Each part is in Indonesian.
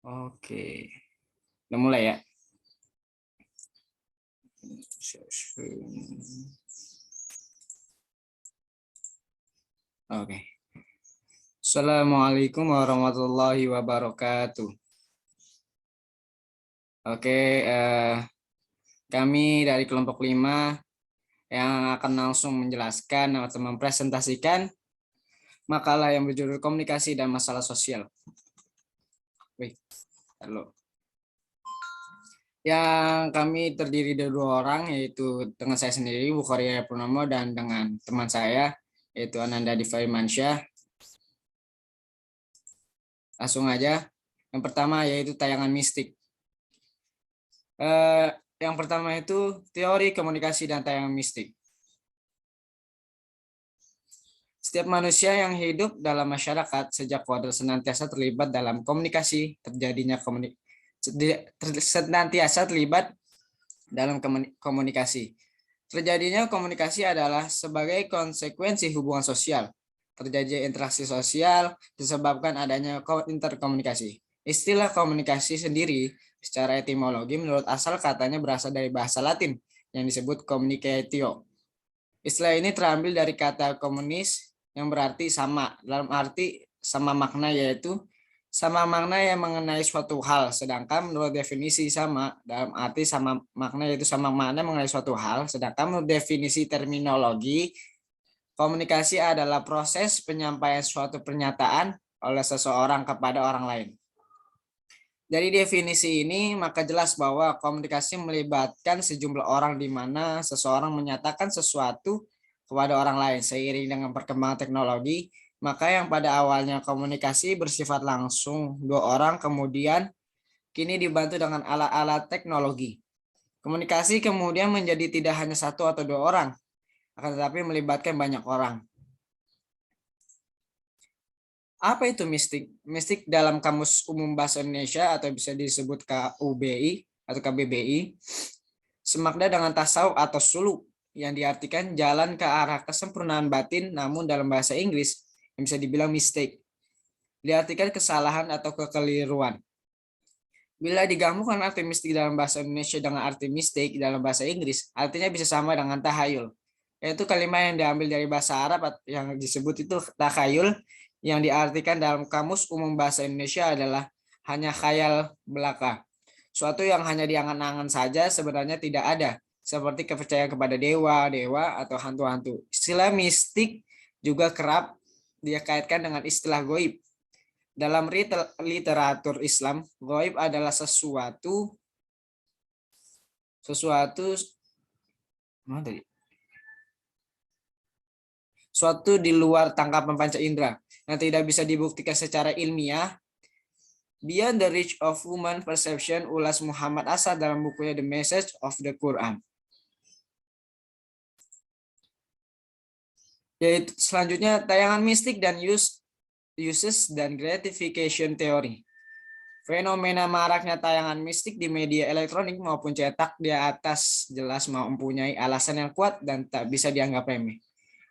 Oke, udah mulai ya. Oke. Assalamualaikum warahmatullahi wabarakatuh. Oke, kami dari kelompok 5 yang akan langsung menjelaskan atau mempresentasikan makalah yang berjudul Komunikasi dan Masalah Sosial. Wih, halo. Yang kami terdiri dari 2 orang, yaitu dengan saya sendiri, Bukhari Purnomo, dan dengan teman saya, yaitu Ananda Divaimansyah. Langsung aja. Yang pertama yaitu tayangan mistik. Yang pertama itu teori komunikasi dan tayangan mistik. Setiap manusia yang hidup dalam masyarakat sejak wadah senantiasa terlibat dalam komunikasi, senantiasa terlibat dalam komunikasi. Terjadinya komunikasi adalah sebagai konsekuensi hubungan sosial. Terjadi interaksi sosial disebabkan adanya interkomunikasi. Istilah komunikasi sendiri secara etimologi menurut asal katanya berasal dari bahasa Latin yang disebut communicatio. Istilah ini terambil dari kata komunis yang berarti sama, dalam arti sama makna, yaitu sama makna yang mengenai suatu hal. Sedangkan menurut definisi sama dalam arti sama makna, yaitu sama makna mengenai suatu hal. Sedangkan menurut definisi terminologi, komunikasi adalah proses penyampaian suatu pernyataan oleh seseorang kepada orang lain. Dari definisi ini, maka jelas bahwa komunikasi melibatkan sejumlah orang di mana seseorang menyatakan sesuatu kepada orang lain. Seiring dengan perkembangan teknologi, maka yang pada awalnya komunikasi bersifat langsung 2 orang, kemudian kini dibantu dengan alat-alat teknologi. Komunikasi kemudian menjadi tidak hanya 1 atau 2 orang, akan tetapi melibatkan banyak orang. Apa itu mistik? Mistik dalam Kamus Umum Bahasa Indonesia atau bisa disebut KUBI atau KBBI, semakna dengan tasawuf atau suluk yang diartikan jalan ke arah kesempurnaan batin, namun dalam bahasa Inggris yang bisa dibilang mistake diartikan kesalahan atau kekeliruan. Bila digabungkan arti mistik dalam bahasa Indonesia dengan arti mistake dalam bahasa Inggris, artinya bisa sama dengan tahayul, yaitu kalimat yang diambil dari bahasa Arab yang disebut itu takhayul, yang diartikan dalam Kamus Umum Bahasa Indonesia adalah hanya khayal belaka. Suatu yang hanya diangan-angan saja sebenarnya tidak ada, seperti kepercayaan kepada dewa atau hantu-hantu. Istilah mistik juga kerap dikaitkan dengan istilah goib. Dalam literatur Islam, goib adalah sesuatu di luar tangkapan panca indera yang tidak bisa dibuktikan secara ilmiah. Beyond the Reach of Human Perception, ulas Muhammad Asad dalam bukunya The Message of the Quran. Yaitu selanjutnya tayangan mistik dan uses dan gratification theory. Fenomena maraknya tayangan mistik di media elektronik maupun cetak di atas jelas mempunyai alasan yang kuat dan tak bisa dianggap remeh.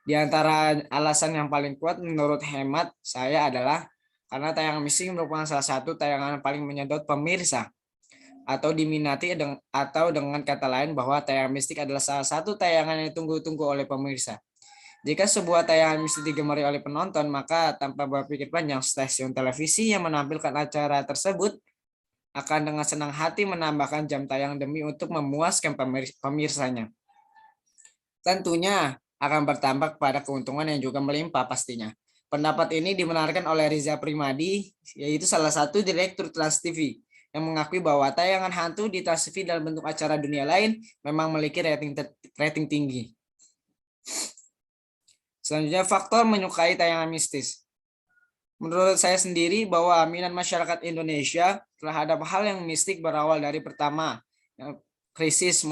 Di antara alasan yang paling kuat menurut hemat saya adalah karena tayangan mistik merupakan salah satu tayangan yang paling menyedot pemirsa atau diminati, atau dengan kata lain bahwa tayangan mistik adalah salah satu tayangan yang ditunggu-tunggu oleh pemirsa. Jika sebuah tayangan mistik digemari oleh penonton, maka tanpa berpikir panjang, stasiun televisi yang menampilkan acara tersebut akan dengan senang hati menambahkan jam tayang demi untuk memuaskan pemirsanya. Tentunya akan bertambah kepada keuntungan yang juga melimpah pastinya. Pendapat ini dibenarkan oleh Riza Primadi, yaitu salah satu direktur Trans TV, yang mengakui bahwa tayangan hantu di Trans TV dalam bentuk acara dunia lain memang memiliki rating tinggi. Selanjutnya, faktor menyukai tayangan mistis. Menurut saya sendiri bahwa minat masyarakat Indonesia terhadap hal yang mistik berawal dari pertama, krisis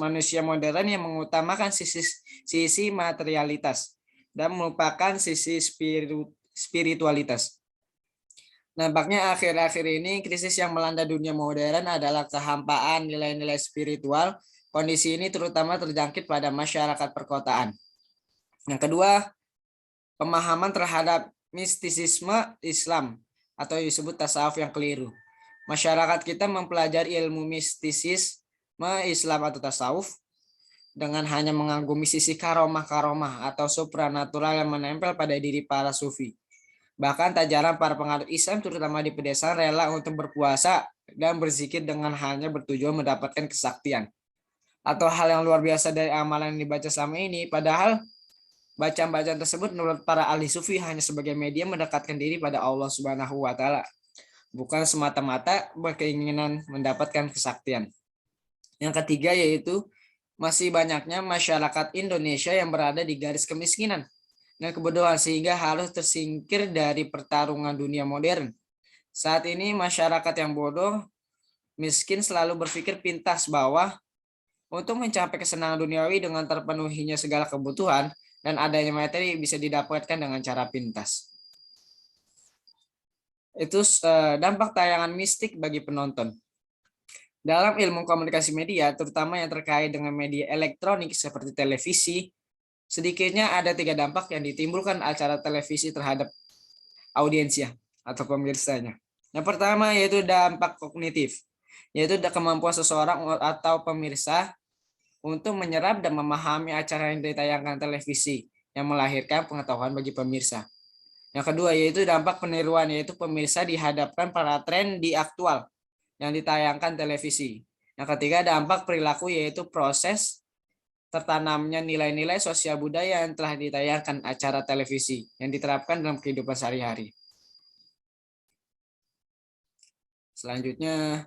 manusia modern yang mengutamakan sisi materialitas dan melupakan sisi spiritualitas. Nampaknya akhir-akhir ini krisis yang melanda dunia modern adalah kehampaan nilai-nilai spiritual. Kondisi ini terutama terjangkit pada masyarakat perkotaan. Yang kedua, pemahaman terhadap mistisisme Islam atau disebut tasawuf yang keliru. Masyarakat kita mempelajari ilmu mistisisme Islam atau tasawuf dengan hanya mengagumi sisi karomah-karomah atau supranatural yang menempel pada diri para sufi. Bahkan tak jarang para penganut Islam terutama di pedesaan rela untuk berpuasa dan berzikir dengan hanya bertujuan mendapatkan kesaktian atau hal yang luar biasa dari amalan yang dibaca selama ini. Padahal bacaan-bacaan tersebut menurut para ahli sufi hanya sebagai media mendekatkan diri pada Allah Subhanahu wa taala, bukan semata-mata berkeinginan mendapatkan kesaktian. Yang ketiga yaitu masih banyaknya masyarakat Indonesia yang berada di garis kemiskinan dan kebodohan sehingga harus tersingkir dari pertarungan dunia modern. Saat ini masyarakat yang bodoh, miskin selalu berpikir pintas bahwa untuk mencapai kesenangan duniawi dengan terpenuhinya segala kebutuhan dan adanya materi bisa didapatkan dengan cara pintas. Itu dampak tayangan mistik bagi penonton. Dalam ilmu komunikasi media, terutama yang terkait dengan media elektronik seperti televisi, sedikitnya ada 3 dampak yang ditimbulkan acara televisi terhadap audiensnya atau pemirsanya. Yang pertama yaitu dampak kognitif, yaitu kemampuan seseorang atau pemirsa untuk menyerap dan memahami acara yang ditayangkan televisi yang melahirkan pengetahuan bagi pemirsa. Yang kedua yaitu dampak peniruan, yaitu pemirsa dihadapkan pada tren di aktual yang ditayangkan televisi. Yang ketiga dampak perilaku, yaitu proses tertanamnya nilai-nilai sosial budaya yang telah ditayangkan acara televisi yang diterapkan dalam kehidupan sehari-hari. Selanjutnya,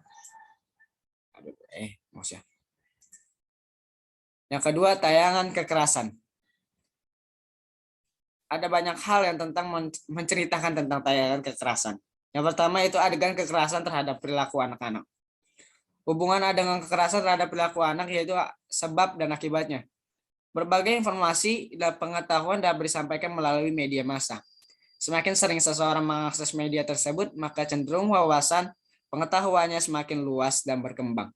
yang kedua, tayangan kekerasan. Ada banyak hal yang menceritakan tentang tayangan kekerasan. Yang pertama itu adegan kekerasan terhadap perilaku anak-anak. Hubungan dengan kekerasan terhadap perilaku anak yaitu sebab dan akibatnya. Berbagai informasi dan pengetahuan dapat disampaikan melalui media massa. Semakin sering seseorang mengakses media tersebut, maka cenderung wawasan pengetahuannya semakin luas dan berkembang.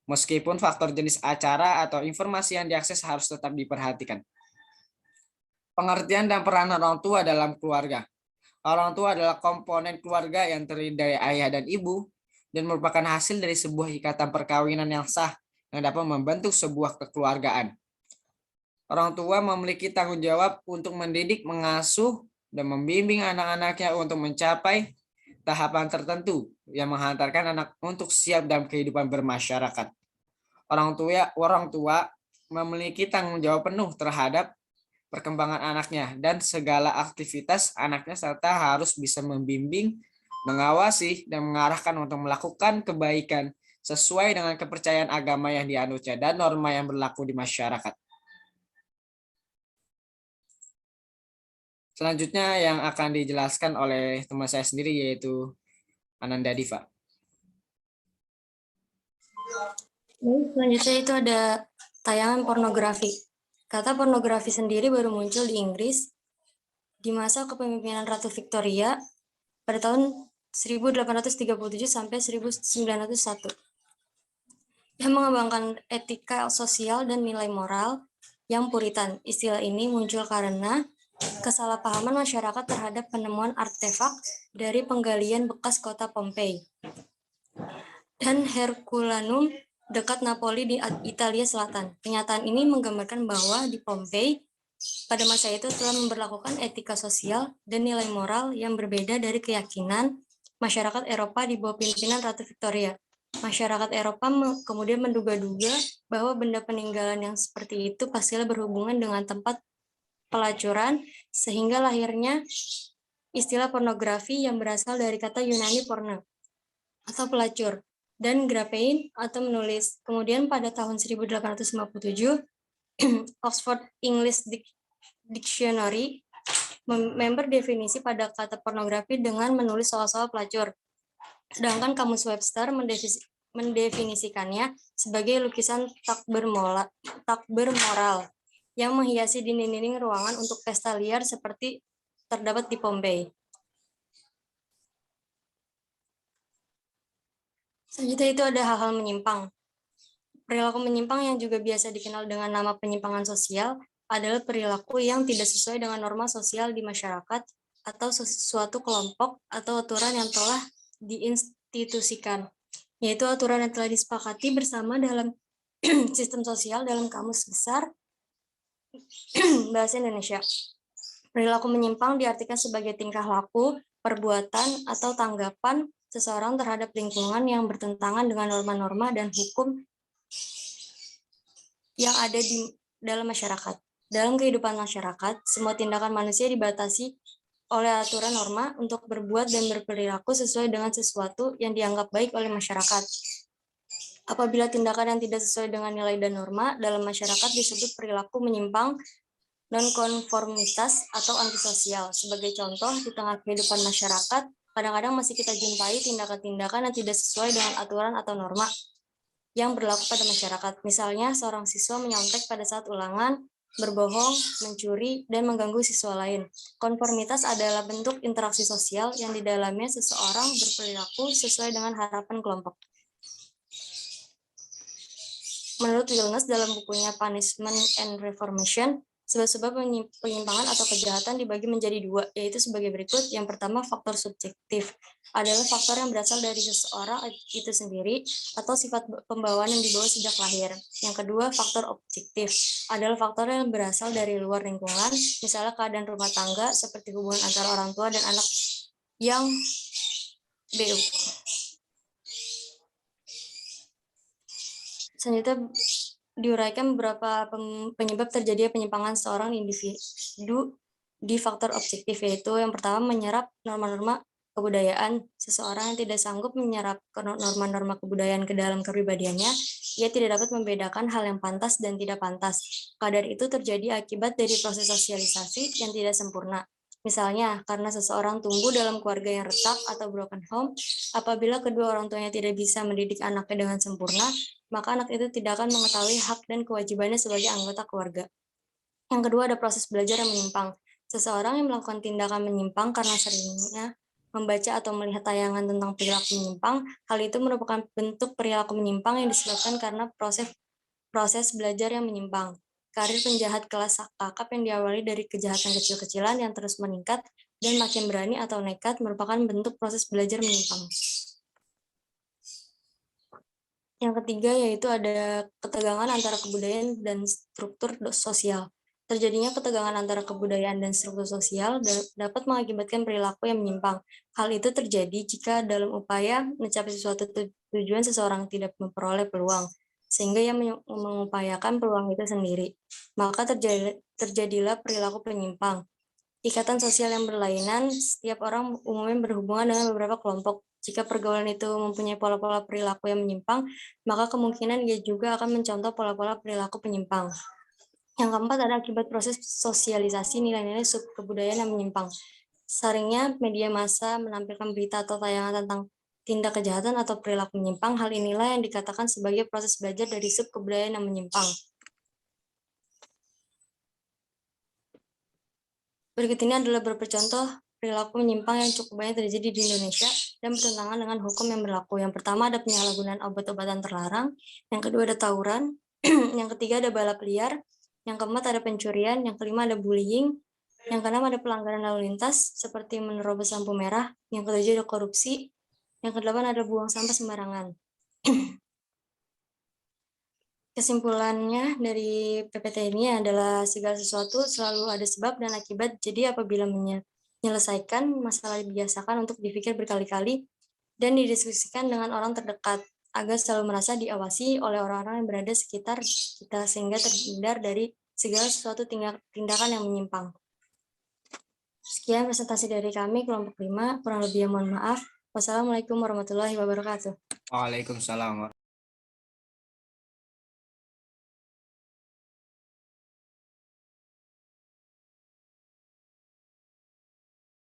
Meskipun faktor jenis acara atau informasi yang diakses harus tetap diperhatikan. Pengertian dan peran orang tua dalam keluarga. Orang tua adalah komponen keluarga yang terdiri dari ayah dan ibu dan merupakan hasil dari sebuah ikatan perkawinan yang sah yang dapat membentuk sebuah kekeluargaan. Orang tua memiliki tanggung jawab untuk mendidik, mengasuh, dan membimbing anak-anaknya untuk mencapai tahapan tertentu yang menghantarkan anak untuk siap dalam kehidupan bermasyarakat. Orang tua memiliki tanggung jawab penuh terhadap perkembangan anaknya dan segala aktivitas anaknya serta harus bisa membimbing, mengawasi, dan mengarahkan untuk melakukan kebaikan sesuai dengan kepercayaan agama yang dianutnya dan norma yang berlaku di masyarakat. Selanjutnya yang akan dijelaskan oleh teman saya sendiri yaitu Ananda Diva. Selanjutnya itu ada tayangan pornografi. Kata pornografi sendiri baru muncul di Inggris di masa kepemimpinan Ratu Victoria pada tahun 1837 sampai 1901. Yang mengembangkan etika sosial dan nilai moral yang puritan. Istilah ini muncul karena kesalahpahaman masyarakat terhadap penemuan artefak dari penggalian bekas kota Pompei dan Herculaneum dekat Napoli di Italia Selatan. Kenyataan ini menggambarkan bahwa di Pompei pada masa itu telah memberlakukan etika sosial dan nilai moral yang berbeda dari keyakinan masyarakat Eropa di bawah pimpinan Ratu Victoria. Masyarakat Eropa kemudian menduga-duga bahwa benda peninggalan yang seperti itu pastilah berhubungan dengan tempat pelacuran, sehingga lahirnya istilah pornografi yang berasal dari kata Yunani porno atau pelacur dan graphein atau menulis. Kemudian pada tahun 1857 Oxford English Dictionary member definisi pada kata pornografi dengan menulis soal-soal pelacur. Sedangkan Kamus Webster mendefinisikannya sebagai lukisan takbir moral yang menghiasi dinding-dinding ruangan untuk pesta liar seperti terdapat di Pompei. Selanjutnya itu ada hal-hal menyimpang. Perilaku menyimpang yang juga biasa dikenal dengan nama penyimpangan sosial adalah perilaku yang tidak sesuai dengan norma sosial di masyarakat atau suatu kelompok atau aturan yang telah diinstitusikan, yaitu aturan yang telah disepakati bersama dalam sistem sosial dalam Kamus Besar Bahasa Indonesia. Perilaku menyimpang diartikan sebagai tingkah laku, perbuatan, atau tanggapan seseorang terhadap lingkungan yang bertentangan dengan norma-norma dan hukum yang ada di dalam masyarakat. Dalam kehidupan masyarakat, semua tindakan manusia dibatasi oleh aturan norma untuk berbuat dan berperilaku sesuai dengan sesuatu yang dianggap baik oleh masyarakat. Apabila tindakan yang tidak sesuai dengan nilai dan norma dalam masyarakat disebut perilaku menyimpang, nonkonformitas, atau antisosial. Sebagai contoh, di tengah kehidupan masyarakat, kadang-kadang masih kita jumpai tindakan-tindakan yang tidak sesuai dengan aturan atau norma yang berlaku pada masyarakat. Misalnya, seorang siswa menyontek pada saat ulangan, berbohong, mencuri, dan mengganggu siswa lain. Konformitas adalah bentuk interaksi sosial yang di dalamnya seseorang berperilaku sesuai dengan harapan kelompok. Menurut Wilnes dalam bukunya Punishment and Reformation, sebab-sebab penyimpangan atau kejahatan dibagi menjadi dua, yaitu sebagai berikut. Yang pertama, faktor subjektif adalah faktor yang berasal dari seseorang itu sendiri atau sifat pembawaan yang dibawa sejak lahir. Yang kedua, faktor objektif adalah faktor yang berasal dari luar lingkungan, misalnya keadaan rumah tangga seperti hubungan antara orang tua dan anak yang BU. Selanjutnya diuraikan beberapa penyebab terjadinya penyimpangan seorang individu di faktor objektif, yaitu yang pertama menyerap norma-norma kebudayaan. Seseorang yang tidak sanggup menyerap norma-norma kebudayaan ke dalam kepribadiannya, ia tidak dapat membedakan hal yang pantas dan tidak pantas. Keadaan itu terjadi akibat dari proses sosialisasi yang tidak sempurna. Misalnya, karena seseorang tumbuh dalam keluarga yang retak atau broken home, apabila kedua orang tuanya tidak bisa mendidik anaknya dengan sempurna, maka anak itu tidak akan mengetahui hak dan kewajibannya sebagai anggota keluarga. Yang kedua, ada proses belajar yang menyimpang. Seseorang yang melakukan tindakan menyimpang karena seringnya membaca atau melihat tayangan tentang perilaku menyimpang, hal itu merupakan bentuk perilaku menyimpang yang disebabkan karena proses belajar yang menyimpang. Karir penjahat kelas kakap yang diawali dari kejahatan kecil-kecilan yang terus meningkat dan makin berani atau nekat merupakan bentuk proses belajar menyimpang. Yang ketiga yaitu ada ketegangan antara kebudayaan dan struktur sosial. Terjadinya ketegangan antara kebudayaan dan struktur sosial dapat mengakibatkan perilaku yang menyimpang. Hal itu terjadi jika dalam upaya mencapai suatu tujuan seseorang tidak memperoleh peluang, sehingga ia mengupayakan peluang itu sendiri. Maka terjadilah perilaku penyimpang. Ikatan sosial yang berlainan, setiap orang umumnya berhubungan dengan beberapa kelompok. Jika pergaulan itu mempunyai pola-pola perilaku yang menyimpang, maka kemungkinan ia juga akan mencontoh pola-pola perilaku penyimpang. Yang keempat ada akibat proses sosialisasi nilai-nilai subkebudayaan yang menyimpang. Seringnya media massa menampilkan berita atau tayangan tentang tindak kejahatan atau perilaku menyimpang. Hal inilah yang dikatakan sebagai proses belajar dari subkebudayaan yang menyimpang. Berikut ini adalah beberapa contoh perilaku menyimpang yang cukup banyak terjadi di Indonesia dan bertentangan dengan hukum yang berlaku. Yang pertama ada penyalahgunaan obat-obatan terlarang, yang kedua ada tawuran, yang ketiga ada balap liar, yang keempat ada pencurian, yang kelima ada bullying, yang keenam ada pelanggaran lalu lintas seperti menerobos lampu merah, yang ketujuh ada korupsi, yang kedelapan ada buang sampah sembarangan. Kesimpulannya dari PPT ini adalah segala sesuatu selalu ada sebab dan akibat. Jadi apabila menyelesaikan masalah dibiasakan untuk dipikir berkali-kali dan didiskusikan dengan orang terdekat agar selalu merasa diawasi oleh orang-orang yang berada sekitar kita sehingga terhindar dari segala sesuatu tindakan yang menyimpang. Sekian presentasi dari kami kelompok 5, kurang lebihnya mohon maaf. Wassalamualaikum warahmatullahi wabarakatuh. Waalaikumsalam.